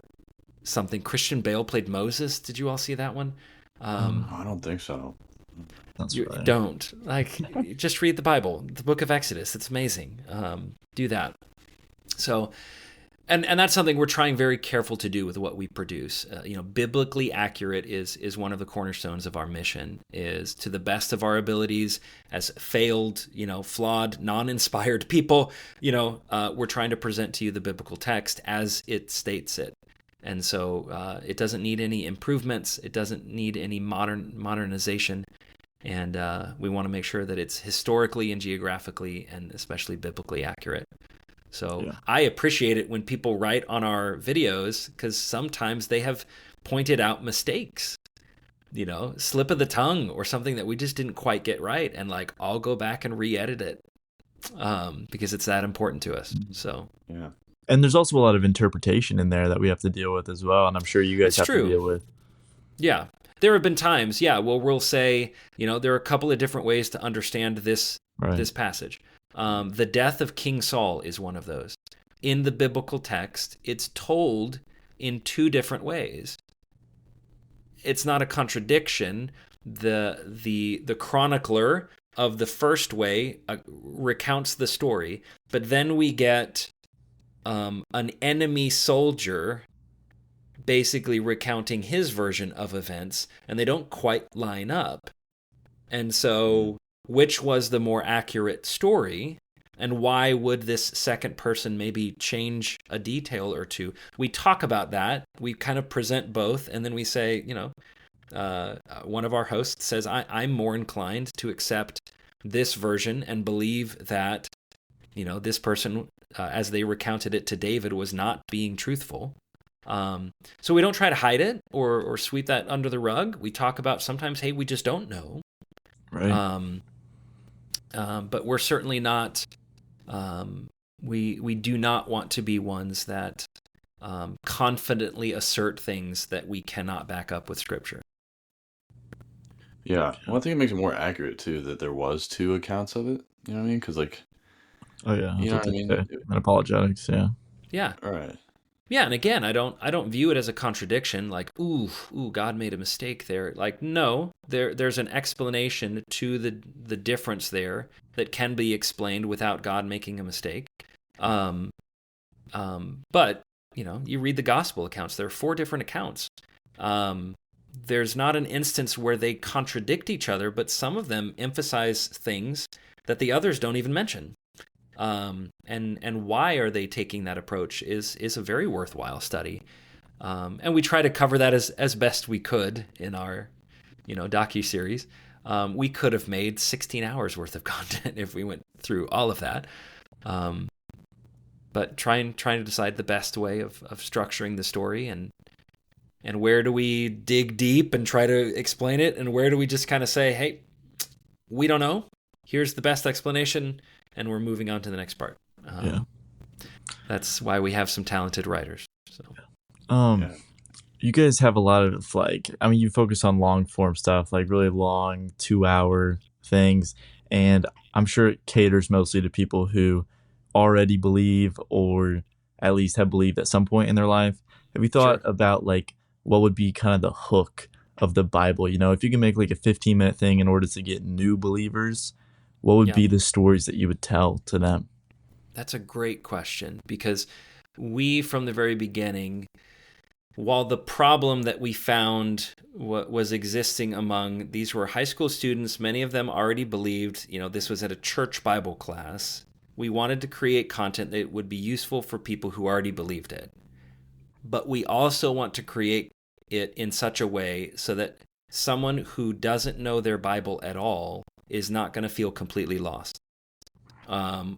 something. Christian Bale played Moses. Did you all see that one? I don't think so. That's You right. don't. Just read the Bible, the book of Exodus. It's amazing. Do that. So, and that's something we're trying very careful to do with what we produce. Biblically accurate is one of the cornerstones of our mission, is to the best of our abilities as failed, flawed, non-inspired people, we're trying to present to you the biblical text as it states it. And so it doesn't need any improvements. It doesn't need any modernization. And we want to make sure that it's historically and geographically and especially biblically accurate. So Yeah. I appreciate it when people write on our videos, because sometimes they have pointed out mistakes, slip of the tongue or something that we just didn't quite get right. And I'll go back and re-edit it because it's that important to us. So Yeah. And there's also a lot of interpretation in there that we have to deal with as well, and I'm sure you guys That's have true. to deal with. yeah, there have been times, we'll say, there are a couple of different ways to understand this passage. The death of King Saul is one of those. In the biblical text, it's told in two different ways. It's not a contradiction. The chronicler of the first way recounts the story, but then we get an enemy soldier basically recounting his version of events, and they don't quite line up. And so, which was the more accurate story, and why would this second person maybe change a detail or two? We talk about that. We kind of present both, and then we say, one of our hosts says, I'm more inclined to accept this version and believe that, this person, as they recounted it to David, was not being truthful. So we don't try to hide it or sweep that under the rug. We talk about sometimes, hey, we just don't know. Right. But we're certainly not. We do not want to be ones that confidently assert things that we cannot back up with Scripture. Yeah. Well, I think it makes it more accurate too that there was two accounts of it. You know what I mean? Because Oh yeah. you know what I mean? And apologetics. Yeah. Yeah. All right. Yeah, and again, I don't view it as a contradiction. Ooh, God made a mistake there. No, there's an explanation to the difference there that can be explained without God making a mistake. But you read the gospel accounts. There are 4 different accounts. There's not an instance where they contradict each other, but some of them emphasize things that the others don't even mention. And why are they taking that approach is a very worthwhile study. And we try to cover that as best we could in our, docuseries. We could have made 16 hours worth of content if we went through all of that. But trying to decide the best way of structuring the story and where do we dig deep and try to explain it, and where do we just kind of say, hey, we don't know. Here's the best explanation, and we're moving on to the next part. That's why we have some talented writers. So. You guys have a lot of you focus on long form stuff, really long 2-hour things, and I'm sure it caters mostly to people who already believe or at least have believed at some point in their life. Have you thought about what would be kind of the hook of the Bible? If you can make a 15-minute thing in order to get new believers, what would be the stories that you would tell to them? That's a great question, because we, from the very beginning, while the problem that we found was existing among, these were high school students, many of them already believed, this was at a church Bible class. We wanted to create content that would be useful for people who already believed it. But we also want to create it in such a way so that someone who doesn't know their Bible at all is not going to feel completely lost.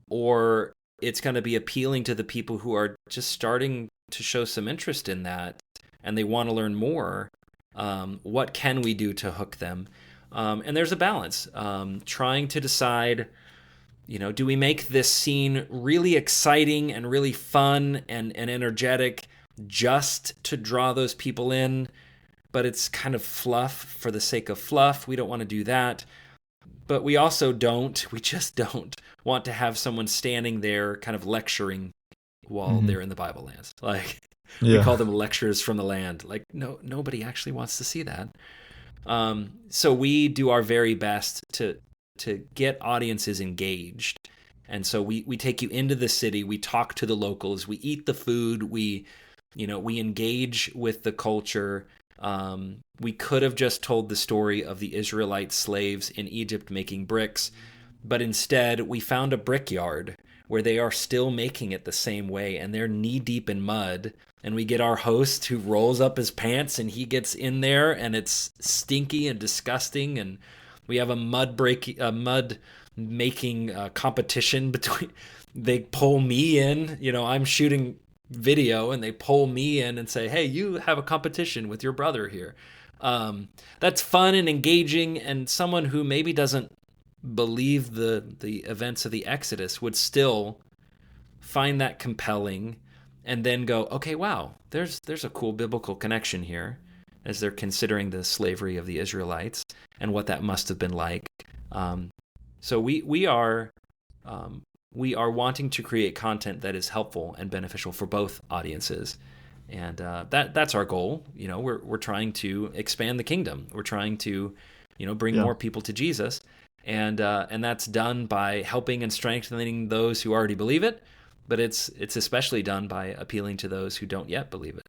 or it's going to be appealing to the people who are just starting to show some interest in that and they want to learn more. What can we do to hook them? And there's a balance, trying to decide, do we make this scene really exciting and really fun and energetic just to draw those people in, but it's kind of fluff for the sake of fluff. We don't want to do that. But we just don't want to have someone standing there kind of lecturing while they're in the Bible lands. Like, we call them lectures from the land. Like, no, nobody actually wants to see that. So we do our very best to get audiences engaged. And so we take you into the city, we talk to the locals, we eat the food, we engage with the culture. We could have just told the story of the Israelite slaves in Egypt making bricks, but instead we found a brickyard where they are still making it the same way, and they're knee-deep in mud, and we get our host who rolls up his pants, and he gets in there, and it's stinky and disgusting, and we have a mud making competition between. They pull me in, I'm shooting video, and they pull me in and say, hey, you have a competition with your brother here. That's fun and engaging, and someone who maybe doesn't believe the events of the Exodus would still find that compelling and then go, okay, wow, there's a cool biblical connection here, as they're considering the slavery of the Israelites and what that must have been like. So we are wanting to create content that is helpful and beneficial for both audiences, and that's our goal. We're trying to expand the kingdom. We're trying to bring more people to Jesus, and that's done by helping and strengthening those who already believe it. But it's especially done by appealing to those who don't yet believe it.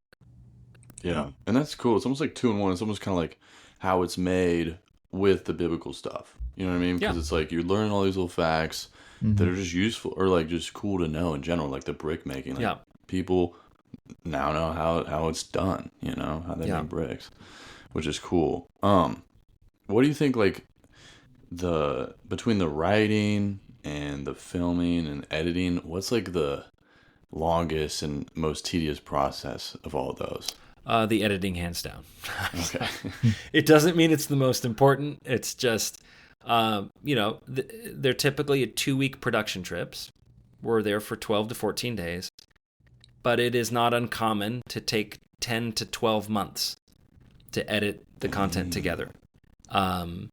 Yeah, and that's cool. It's almost like 2-in-1. It's almost kind of like how it's made with the biblical stuff. You know what I mean? Because it's like you're learning all these little facts that are just useful or like just cool to know in general, like the brick making. Like people now know how it's done. How they make bricks, which is cool. What do you think? Like between the writing and the filming and editing, what's like the longest and most tedious process of all of those? The editing, hands down. Okay. It doesn't mean it's the most important. It's just, they're typically 2-week production trips. We're there for 12 to 14 days. But it is not uncommon to take 10 to 12 months to edit the content together. And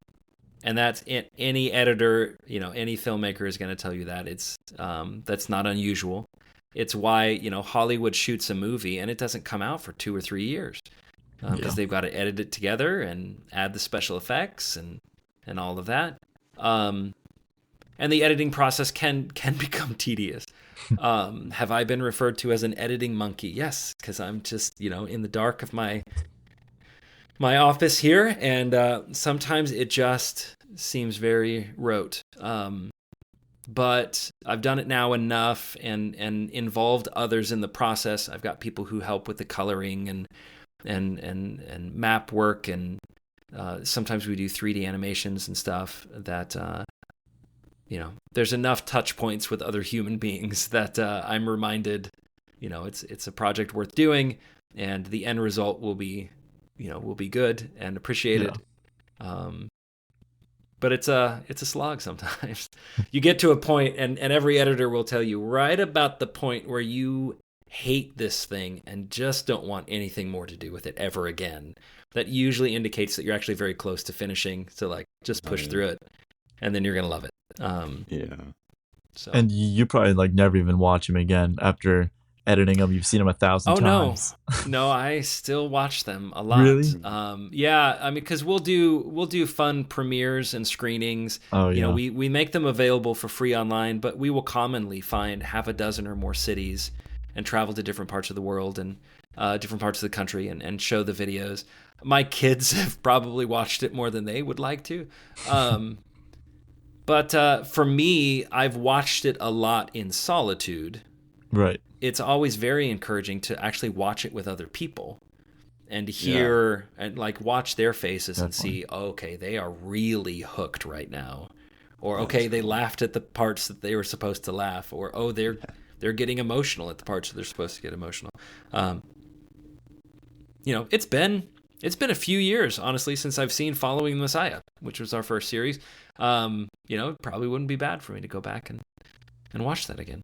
that's any editor, any filmmaker is going to tell you that. That's not unusual. It's why, Hollywood shoots a movie and it doesn't come out for 2 or 3 years because they've got to edit it together and add the special effects and all of that. And the editing process can become tedious. Have I been referred to as an editing monkey? Yes, because I'm just, in the dark of my office here, and sometimes it just seems very rote. But I've done it now enough and involved others in the process. I've got people who help with the coloring and map work, and sometimes we do 3D animations and stuff that, there's enough touch points with other human beings that I'm reminded, it's a project worth doing, and the end result will be good and appreciated. But it's a slog sometimes. You get to a point, and every editor will tell you right about the point where you hate this thing and just don't want anything more to do with it ever again. That usually indicates that you're actually very close to finishing. So just push through it, and then you're gonna love it. So. And you probably never even watch him again after editing them. You've seen them 1,000 times. No, I still watch them a lot. Really? Because we'll do fun premieres and screenings. Oh, yeah. We make them available for free online, but we will commonly find half a dozen or more cities and travel to different parts of the world and different parts of the country and show the videos. My kids have probably watched it more than they would like to. But for me, I've watched it a lot in solitude. Right. It's always very encouraging to actually watch it with other people and hear and watch their faces and see, okay, they are really hooked right now. or okay, they laughed at the parts that they were supposed to laugh, or oh, they're getting emotional at the parts that they're supposed to get emotional. It's been a few years, honestly, since I've seen Following the Messiah, which was our first series. It probably wouldn't be bad for me to go back and watch that again.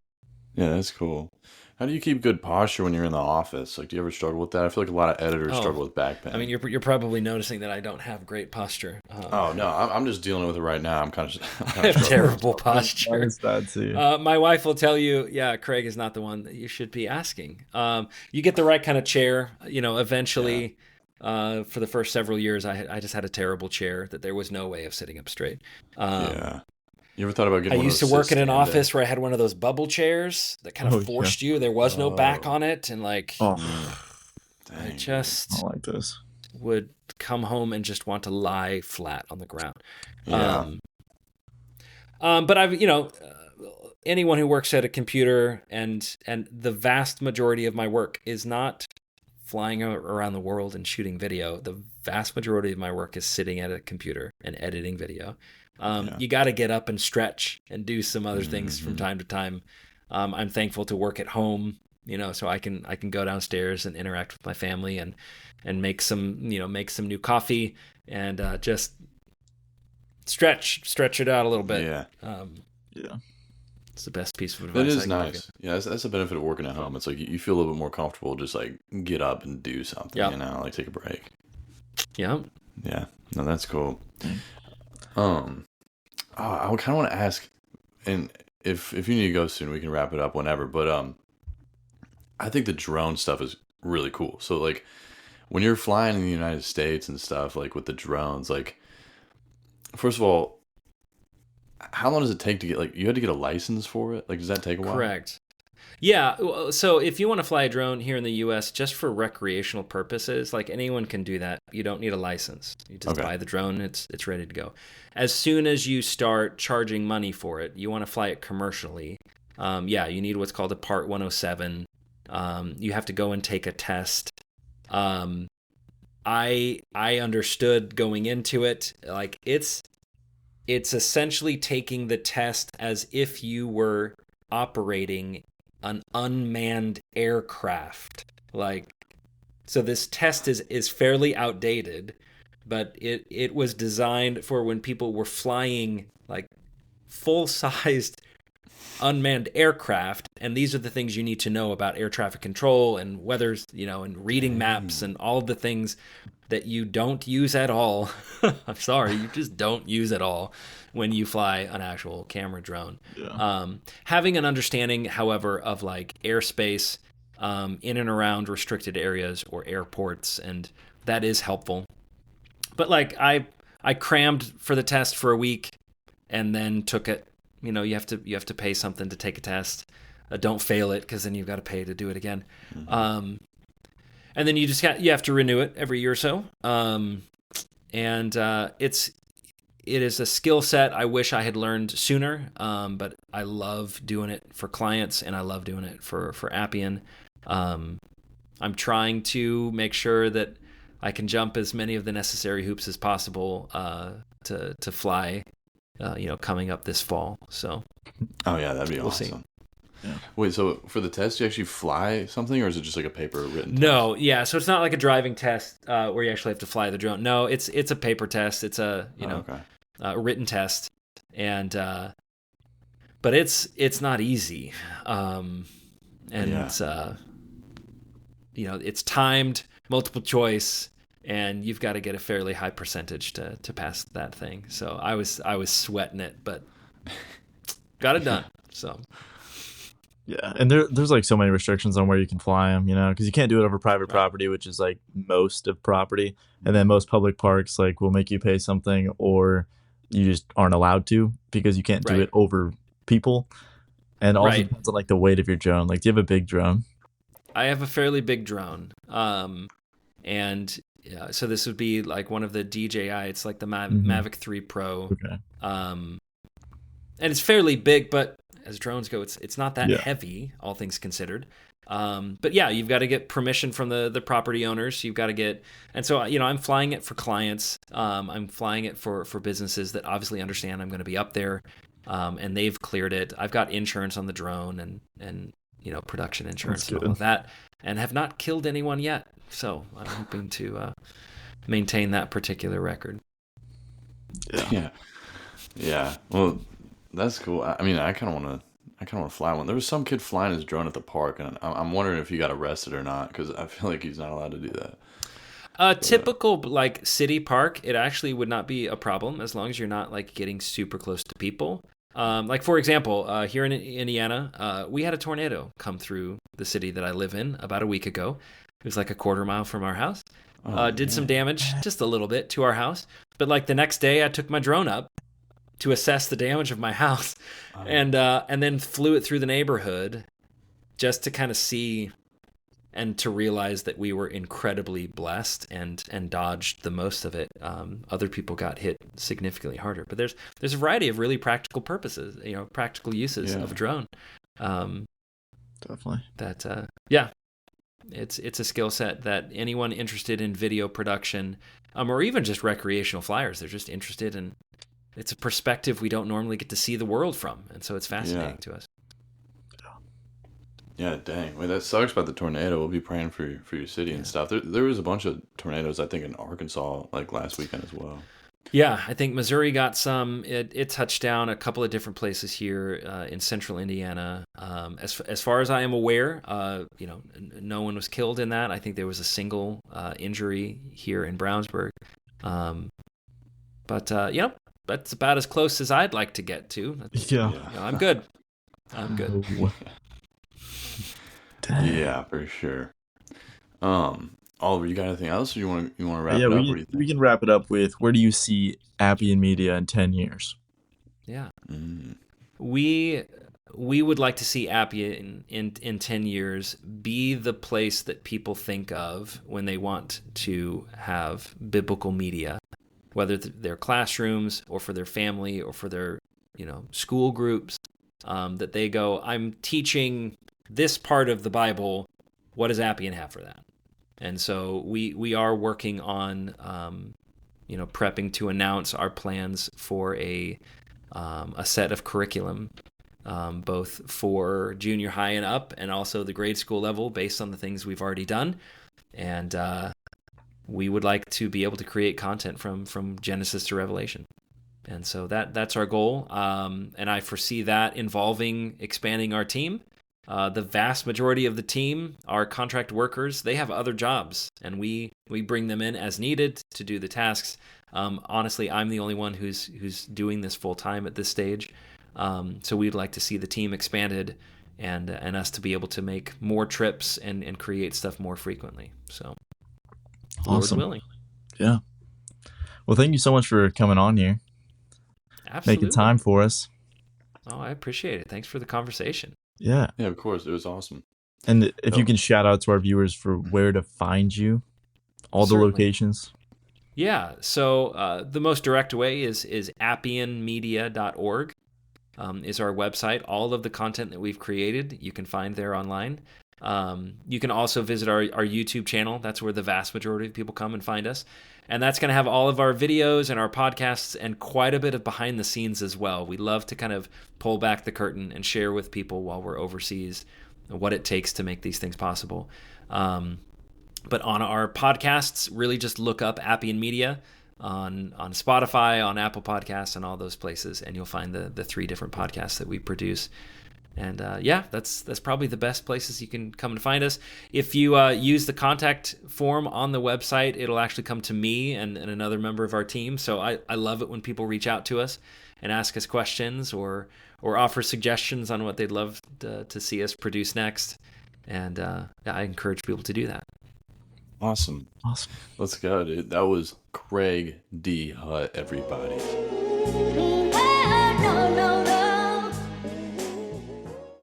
Yeah, that's cool. How do you keep good posture when you're in the office? Like, do you ever struggle with that? I feel like a lot of editors struggle with back pain. I mean, you're probably noticing that I don't have great posture. Oh no, I'm just dealing with it right now. I have terrible posture. It's bad too. My wife will tell you, yeah, Craig is not the one that you should be asking. You get the right kind of chair, eventually. For the first several years, I just had a terrible chair that there was no way of sitting up straight. Yeah. You ever thought about getting I used to work in an office where I had one of those bubble chairs that kind of forced you. There was no back on it. And I just I don't like this. would come home and just want to lie flat on the ground. Yeah. But I've, anyone who works at a computer and the vast majority of my work is not flying around the world and shooting video. The vast majority of my work is sitting at a computer and editing video. You got to get up and stretch and do some other things from time to time. I'm thankful to work at home, so I can go downstairs and interact with my family and make some new coffee and just stretch it out a little bit. Yeah. It's the best piece of advice. That is nice. Yeah, that's the benefit of working at home. It's like you feel a little bit more comfortable just like get up and do something, like take a break. Yeah. Yeah. No, that's cool. I kind of want to ask, and if you need to go soon, we can wrap it up whenever. But I think the drone stuff is really cool. So like when you're flying in the United States and stuff, like with the drones, like first of all, how long does it take to get you had to get a license for it? Like, does that take a while? Correct. Yeah. So if you want to fly a drone here in the U.S. just for recreational purposes, like anyone can do that. You don't need a license. You just buy the drone. It's ready to go. As soon as you start charging money for it, you want to fly it commercially. You need what's called a Part 107. You have to go and take a test. I understood going into it, like it's essentially taking the test as if you were operating an unmanned aircraft. So this test is fairly outdated, but it was designed for when people were flying like full-sized unmanned aircraft, and these are the things you need to know about air traffic control and weather, and reading maps and all of the things that you don't use at all. I'm sorry, you just don't use at all when you fly an actual camera drone. Yeah. Having an understanding, however, of like airspace in and around restricted areas or airports, and that is helpful. But like I crammed for the test for a week and then took it. You have to pay something to take a test. Don't fail it, because then you've got to pay to do it again. And then you have to renew it every year or so. It is a skill set I wish I had learned sooner. But I love doing it for clients, and I love doing it for Appian. I'm trying to make sure that I can jump as many of the necessary hoops as possible to fly. Coming up this fall. So, oh yeah, that'd be awesome. See. Yeah. Wait, so for the test, you actually fly something, or is it just like a paper written test? No, yeah. So it's not like a driving test where you actually have to fly the drone. No, it's a paper test. It's a a written test, and but it's not easy, it's it's timed, multiple choice. And you've got to get a fairly high percentage to pass that thing. So I was sweating it, but got it done. So yeah, and there's like so many restrictions on where you can fly them, because you can't do it over private property, which is like most of property, and then most public parks like will make you pay something, or you just aren't allowed to because you can't do it over people, and also depends on like the weight of your drone. Like, do you have a big drone? I have a fairly big drone, and. Yeah, so this would be like one of the DJI. It's like the Mavic 3 Pro. Okay. And it's fairly big, but as drones go, it's not that Yeah. heavy, all things considered. But yeah, you've got to get permission from the property owners. You've got to get, and so I'm flying it for clients. I'm flying it for businesses that obviously understand I'm going to be up there, and they've cleared it. I've got insurance on the drone and production insurance and all of that, and have not killed anyone yet. So I'm hoping to maintain that particular record. Yeah. Well, that's cool. I mean, I kind of want to fly one. There was some kid flying his drone at the park, and I'm wondering if he got arrested or not, because I feel like he's not allowed to do that. Typical like city park, it actually would not be a problem as long as you're not like getting super close to people. Like for example, here in Indiana, we had a tornado come through the city that I live in about a week ago. It was like a quarter mile from our house. Did some damage, just a little bit, to our house. But like the next day, I took my drone up to assess the damage of my house, and then flew it through the neighborhood just to kind of see and to realize that we were incredibly blessed and dodged the most of it. Other people got hit significantly harder. But there's a variety of really practical purposes, practical uses of a drone. Definitely. That it's a skill set that anyone interested in video production, or even just recreational flyers, they're just interested in. It's a perspective we don't normally get to see the world from, and so it's fascinating to us. Yeah, dang. Wait, that sucks about the tornado. We'll be praying for your city and stuff. There was a bunch of tornadoes, I think, in Arkansas like last weekend as well. Yeah, I think Missouri got some. It touched down a couple of different places here in central Indiana. As far as I am aware, no one was killed in that. I think there was a single injury here in Brownsburg. But that's about as close as I'd like to get to. I'm good. I'm good. Yeah, for sure. Oliver, you got anything else, or you want to wrap it up? We can wrap it up with, where do you see Appian Media in 10 years? Yeah. We would like to see Appian in 10 years be the place that people think of when they want to have biblical media, whether they're classrooms or for their family or for their school groups, that they go, I'm teaching this part of the Bible. What does Appian have for that? And so we are working on prepping to announce our plans for a set of curriculum, both for junior high and up, and also the grade school level, based on the things we've already done. And we would like to be able to create content from Genesis to Revelation. And so that's our goal. And I foresee that involving expanding our team. The vast majority of the team are contract workers. They have other jobs, and we bring them in as needed to do the tasks. Honestly, I'm the only one who's doing this full time at this stage. So we'd like to see the team expanded and us to be able to make more trips and create stuff more frequently. So, Awesome. Lord willing. Yeah. Well, thank you so much for coming on here. Absolutely. Making time for us. Oh, I appreciate it. Thanks for the conversation. Yeah. Yeah, of course. It was awesome. And if you can shout out to our viewers for where to find you, all Certainly. the locations. Yeah. So the most direct way is appianmedia.org is our website. All of the content that we've created, you can find there online. You can also visit our YouTube channel. That's where the vast majority of people come and find us. And that's going to have all of our videos and our podcasts and quite a bit of behind the scenes as well. We love to kind of pull back the curtain and share with people while we're overseas what it takes to make these things possible. But on our podcasts, really just look up Appian Media on Spotify, on Apple Podcasts, and all those places, and you'll find the 3 different podcasts that we produce. And that's probably the best places you can come and find us. If you use the contact form on the website, it'll actually come to me and another member of our team. So I love it when people reach out to us and ask us questions or offer suggestions on what they'd love to see us produce next. And I encourage people to do that. Awesome. Let's go, dude. That was Craig Dehut, everybody.